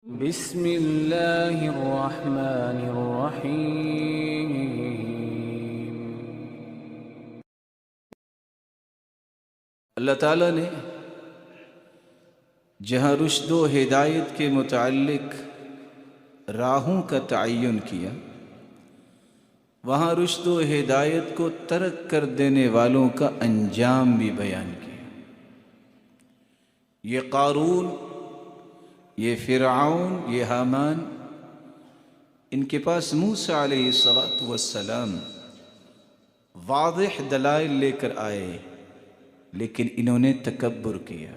بسم اللہ الرحمن الرحیم۔ اللہ تعالیٰ نے جہاں رشد و ہدایت کے متعلق راہوں کا تعین کیا، وہاں رشد و ہدایت کو ترک کر دینے والوں کا انجام بھی بیان کیا۔ یہ قارون، یہ فرعون، یہ حامان، ان کے پاس موسیٰ علیہ السلام واضح دلائل لے کر آئے، لیکن انہوں نے تکبر کیا۔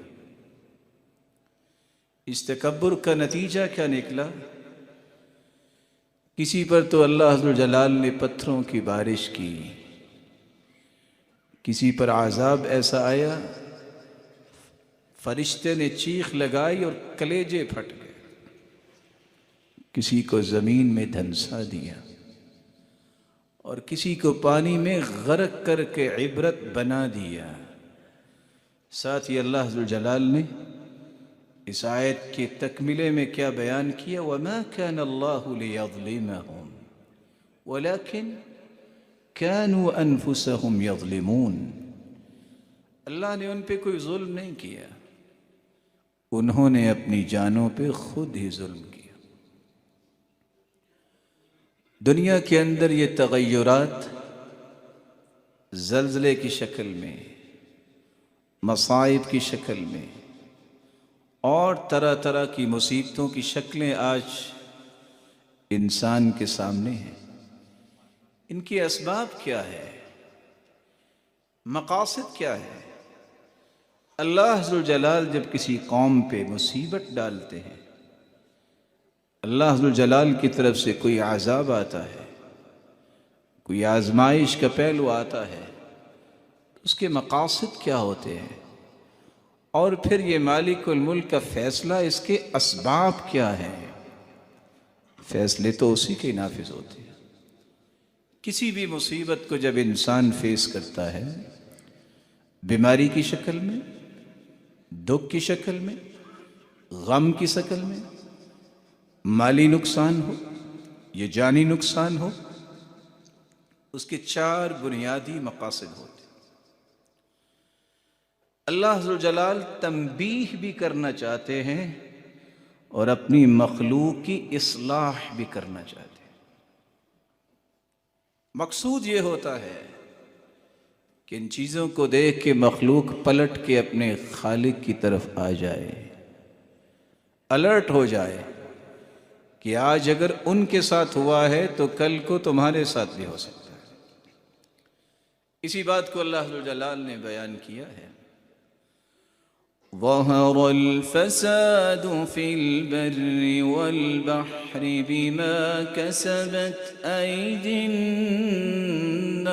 اس تکبر کا نتیجہ کیا نکلا؟ کسی پر تو اللہ عز و جلال نے پتھروں کی بارش کی، کسی پر عذاب ایسا آیا فرشتے نے چیخ لگائی اور کلیجے پھٹ گئے، کسی کو زمین میں دھنسا دیا اور کسی کو پانی میں غرق کر کے عبرت بنا دیا۔ ساتھ ہی اللہ عز و جلال نے اس آیت کی تکملے میں کیا بیان کیا؟ وَمَا كَانَ اللَّهُ لِيَظْلِمَهُمْ وَلَكِنْ كَانُوا أَنفُسَهُمْ يَظْلِمُونَ۔ اللہ نے ان پہ کوئی ظلم نہیں کیا، انہوں نے اپنی جانوں پہ خود ہی ظلم کیا۔ دنیا کے اندر یہ تغیرات زلزلے کی شکل میں، مصائب کی شکل میں اور طرح طرح کی مصیبتوں کی شکلیں آج انسان کے سامنے ہیں۔ ان کے اسباب کیا ہے؟ مقاصد کیا ہے؟ اللہ عز و جلال جب کسی قوم پہ مصیبت ڈالتے ہیں، اللہ عز و جلال کی طرف سے کوئی عذاب آتا ہے، کوئی آزمائش کا پہلو آتا ہے، اس کے مقاصد کیا ہوتے ہیں؟ اور پھر یہ مالک الملک کا فیصلہ، اس کے اسباب کیا ہیں؟ فیصلے تو اسی کے نافذ ہوتے ہیں۔ کسی بھی مصیبت کو جب انسان فیس کرتا ہے، بیماری کی شکل میں، دکھ کی شکل میں، غم کی شکل میں، مالی نقصان ہو یا جانی نقصان ہو، اس کے چار بنیادی مقاصد ہوتے ہیں۔ اللہ عز و جلال تنبیہ بھی کرنا چاہتے ہیں اور اپنی مخلوق کی اصلاح بھی کرنا چاہتے ہیں۔ مقصود یہ ہوتا ہے کہ ان چیزوں کو دیکھ کے مخلوق پلٹ کے اپنے خالق کی طرف آ جائے، الرٹ ہو جائے کہ آج اگر ان کے ساتھ ہوا ہے تو کل کو تمہارے ساتھ بھی ہو سکتا ہے۔ اسی بات کو اللہ عز و جلال نے بیان کیا ہے۔ ظَهَرَ الْفَسَادُ فِي الْبَرِّ وَالْبَحْرِ بِمَا كَسَبَتْ أَيْدِي النَّاسِ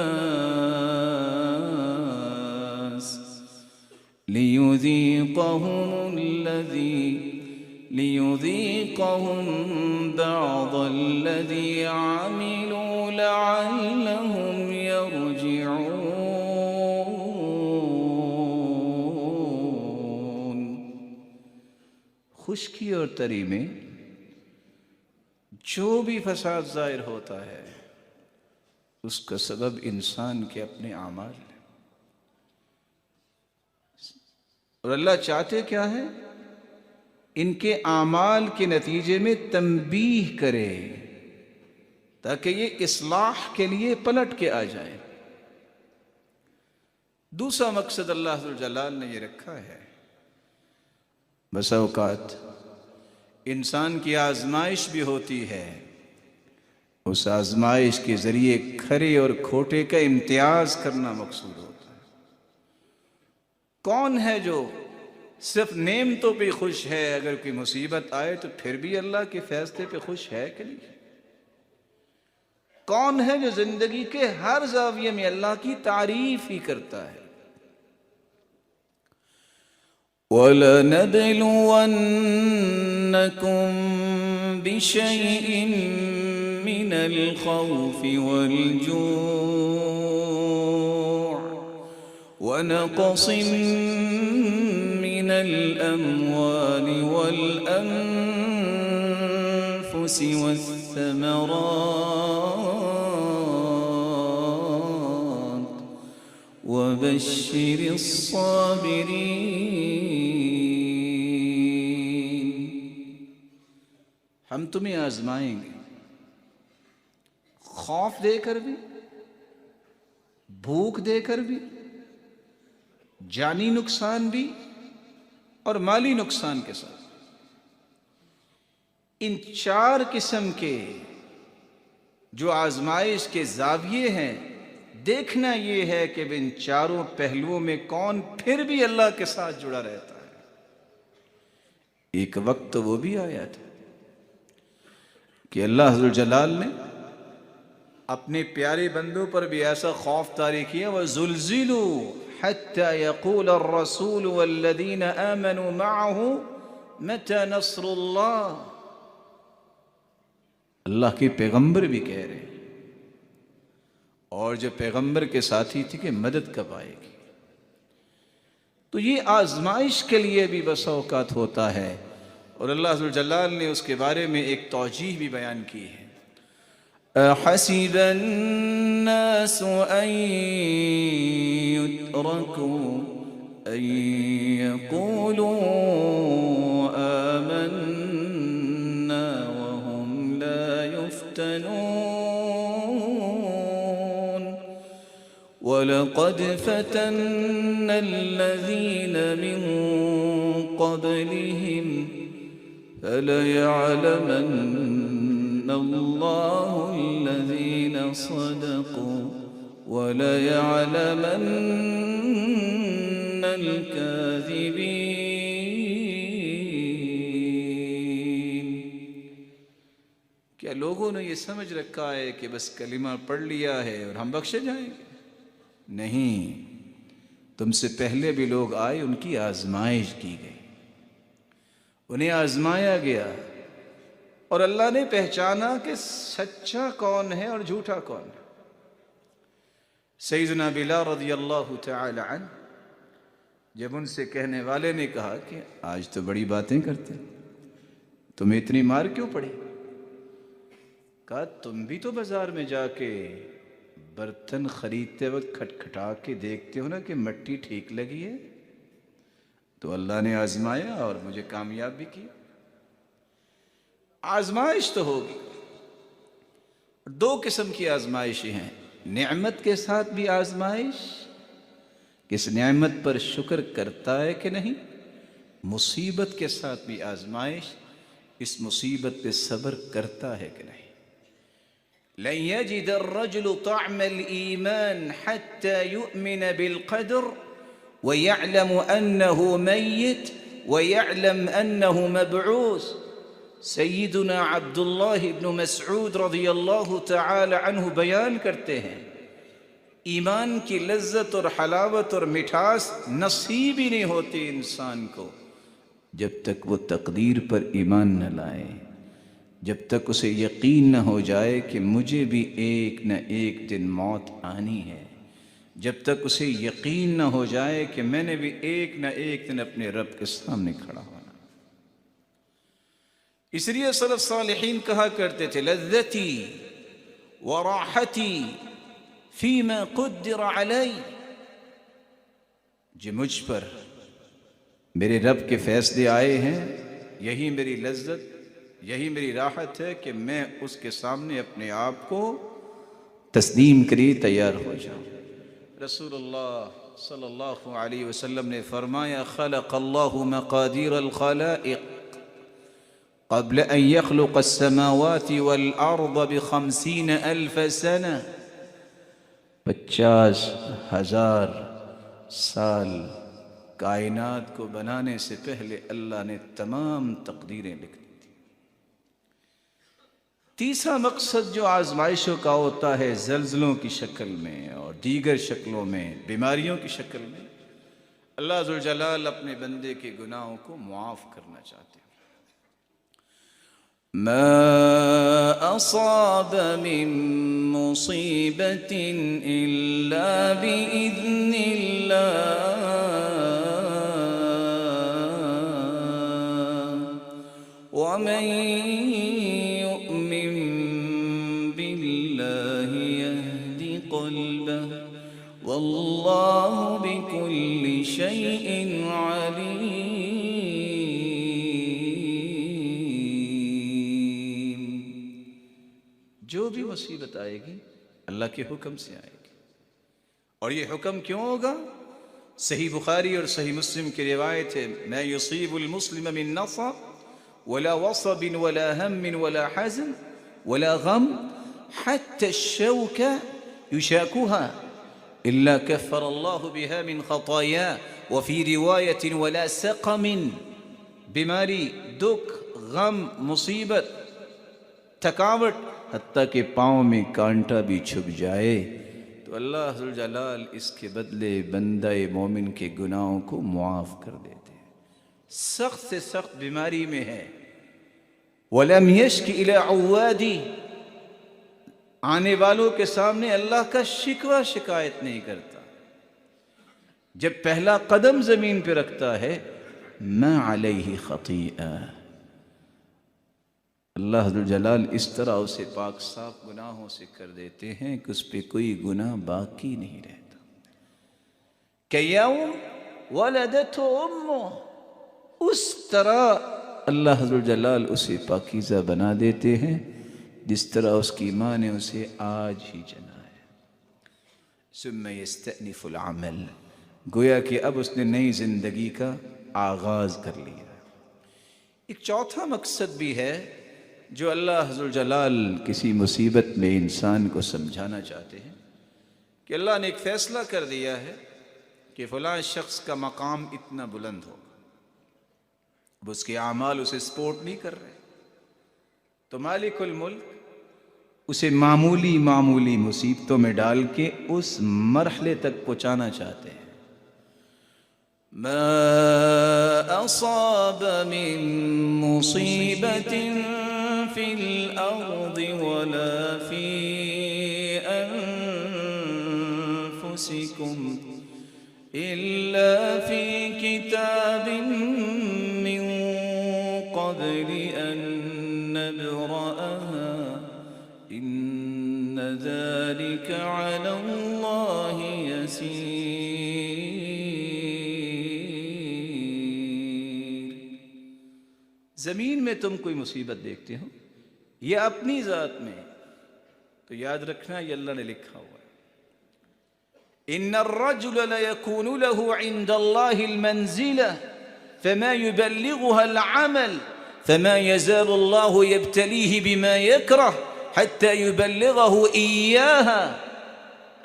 لِيُذِيقَهُمْ بَعْضَ الَّذِي عَمِلُوا لَعَلَّهُمْ يَرْجِعُونَ۔ خشکی اور تری میں جو بھی فساد ظاہر ہوتا ہے، اس کا سبب انسان کے اپنے اعمال ہیں۔ اور اللہ چاہتے کیا ہے؟ ان کے اعمال کے نتیجے میں تنبیہ کرے تاکہ یہ اصلاح کے لیے پلٹ کے آ جائے۔ دوسرا مقصد اللہ عز و جلال نے یہ رکھا ہے، بسا اوقات انسان کی آزمائش بھی ہوتی ہے، اس آزمائش کے ذریعے کھرے اور کھوٹے کا امتیاز کرنا مقصود ہوتا ہے۔ کون ہے جو صرف نعمتوں پہ خوش ہے، اگر کوئی مصیبت آئے تو پھر بھی اللہ کے فیصلے پہ خوش ہے کہ نہیں؟ کون ہے جو زندگی کے ہر زاویے میں اللہ کی تعریف ہی کرتا ہے؟ وَلَنَبْلُوَنَّكُمْ بِشَيْءٍ مِّنَ الْخَوْفِ وَالْجُوعِ وَنَقْصٍ مِّنَ الْأَمْوَالِ وَالْأَنفُسِ الأنفس والثمرات وبشر الصابرين. ہم تمہیں آزمائیں گے، خوف دے کر بھی، بھوک دے کر بھی، جانی نقصان بھی اور مالی نقصان کے ساتھ. ان 4 قسم کے جو آزمائش کے زاویے ہیں، دیکھنا یہ ہے کہ ان چاروں پہلوؤں میں کون پھر بھی اللہ کے ساتھ جڑا رہتا ہے. ایک وقت تو وہ بھی آیا تھا کہ اللہ عز و جلال نے اپنے پیارے بندوں پر بھی ایسا خوف طاری کیا، وَزُلْزِلُوا حَتَّى يَقُولَ الرَّسُولُ وَالَّذِينَ آمَنُوا مَعَهُ مَتَى نَصْرُ اللَّهِ. اللہ کے پیغمبر بھی کہہ رہے ہیں، اور جو پیغمبر کے ساتھی تھے کہ مدد کب آئے گی. تو یہ آزمائش کے لیے بھی بسا اوقات ہوتا ہے، اور اللہ عز و جلال نے اس کے بارے میں ایک توجیہ بھی بیان کی ہے. أحسب الناس أن يتركوا أن يقولوا آمنا وهم لا يفتنون ولقد فتنا الذين من قبلهم فليعلمن الله الذين صدقوا وليعلمن الكاذبين. کیا لوگوں نے یہ سمجھ رکھا ہے کہ بس کلمہ پڑھ لیا ہے اور ہم بخشے جائیں گے؟ نہیں، تم سے پہلے بھی لوگ آئے، ان کی آزمائش کی گئی، انہیں آزمایا گیا، اور اللہ نے پہچانا کہ سچا کون ہے اور جھوٹا کون ہے. سیدنا بلال رضی اللہ تعالی عنہ جب ان سے کہنے والے نے کہا کہ آج تو بڑی باتیں کرتے، تمہیں اتنی مار کیوں پڑی؟ کہا تم بھی تو بازار میں جا کے برتن خریدتے وقت کھٹکھٹا کے دیکھتے ہو نا کہ مٹی ٹھیک لگی ہے. تو اللہ نے آزمایا اور مجھے کامیاب بھی کیا. آزمائش تو ہوگی. 2 قسم کی آزمائشیں ہیں، نعمت کے ساتھ بھی آزمائش، کس نعمت پر شکر کرتا ہے کہ نہیں، مصیبت کے ساتھ بھی آزمائش، اس مصیبت پہ صبر کرتا ہے کہ نہیں. لن يجد الرجل طعم الإيمان حتى يؤمن بالقدر ويعلم أنه ميت ويعلم أنه مبعوث. سیدنا عبداللہ ابن مسعود رضی اللہ تعالی عنہ بیان کرتے ہیں، ایمان کی لذت اور حلاوت اور مٹھاس نصیب ہی نہیں ہوتی انسان کو جب تک وہ تقدیر پر ایمان نہ لائے، جب تک اسے یقین نہ ہو جائے کہ مجھے بھی ایک نہ ایک دن موت آنی ہے، جب تک اسے یقین نہ ہو جائے کہ میں نے بھی ایک نہ ایک دن اپنے رب کے سامنے کھڑا ہونا. اس لیے سلف صالحین کہا کرتے تھے، لذتی وراحتی فیما قدر علی. جو مجھ پر میرے رب کے فیصلے آئے ہیں، یہی میری لذت، یہی میری راحت ہے کہ میں اس کے سامنے اپنے آپ کو تسلیم کری تیار ہو جاؤں. رسول اللہ صلی اللہ علیہ وسلم نے فرمایا، خلق اللہ مقادیر الخلائق قبل ان يخلق السماوات والارض ب50,000 سنة. 50,000 سال کائنات کو بنانے سے پہلے اللہ نے تمام تقدیریں لکھ دی تھی. تیسرا مقصد جو آزمائشوں کا ہوتا ہے، زلزلوں کی شکل میں اور دیگر شکلوں میں، بیماریوں کی شکل میں، اللہ ذو الجلال اپنے بندے کے گناہوں کو معاف کرنا چاہتے ہیں. ما أصاب من مصيبة إلا بإذن الله ومن واللہ بکل شیء علیم۔ جو بھی مصیبت آئے گی اللہ کے حکم سے آئے گی، اور یہ حکم کیوں ہوگا؟ صحیح بخاری اور صحیح مسلم کی روایت ہے، ما یصیب المسلم من نصب ولا وصب ولا هم ولا حزن ولا غم حتى الشوكة يشاكها إلا كفر الله بها من خطاياه، وفي رواية ولا سقم، بیماری، دکھ، غم، مصیبت، تھکاوٹ، حتیٰ کہ پاؤں میں کانٹا بھی چھپ جائے تو اللہ ذوالجلال اس کے بدلے بندہ مومن کے گناہوں کو معاف کر دیتے ہیں۔ سخت سے سخت بیماری میں ہے، وَلَمْ يَشْكِ إِلَىٰ عُوَّادِي، آنے والوں کے سامنے اللہ کا شکوہ شکایت نہیں کرتا، جب پہلا قدم زمین پہ رکھتا ہے مَا عَلَيْهِ خَطِيئَةٌ، اللہ ذوالجلال اس طرح اسے پاک صاف گناہوں سے کر دیتے ہیں کہ اس پہ کوئی گناہ باقی نہیں رہتا۔ کَیَوْمَ وَلَدَتْهُ أُمُّهُ، اس طرح اللہ ذوالجلال اسے پاکیزہ بنا دیتے ہیں جس طرح اس کی ماں نے اسے آج ہی جنا ہے۔ ثم يستأنف العمل، گویا کہ اب اس نے نئی زندگی کا آغاز کر لیا۔ ایک چوتھا مقصد بھی ہے جو اللہ ذوالجلال کسی مصیبت میں انسان کو سمجھانا چاہتے ہیں کہ اللہ نے ایک فیصلہ کر دیا ہے کہ فلاں شخص کا مقام اتنا بلند ہوگا، اب اس کے اعمال اسے سپورٹ نہیں کر رہے، تو مالک الملک اسے معمولی معمولی مصیبتوں میں ڈال کے اس مرحلے تک پہنچانا چاہتے ہیں۔ ما أصاب من مصيبة في الأرض ولا في أنفسكم إلا في كتاب من قبل أن نبرأها إن ذلك على الله يسير۔ زمین میں تم کوئی مصیبت دیکھتے ہو یا اپنی ذات میں، تو یاد رکھنا یہ اللہ نے لکھا ہوا ہے۔ ان الرجل ليكون له عند الله المنزلة فما يبلغها العمل فما يزال الله يبتليه بما يكره حتى يبلغه إياها۔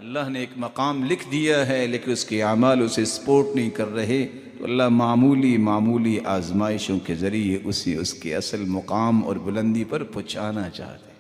اللہ نے ایک مقام لکھ دیا ہے لیکن اس کے اعمال اسے سپورٹ نہیں کر رہے، تو اللہ معمولی معمولی آزمائشوں کے ذریعے اسے اس کے اصل مقام اور بلندی پر پہنچانا چاہتے ہیں۔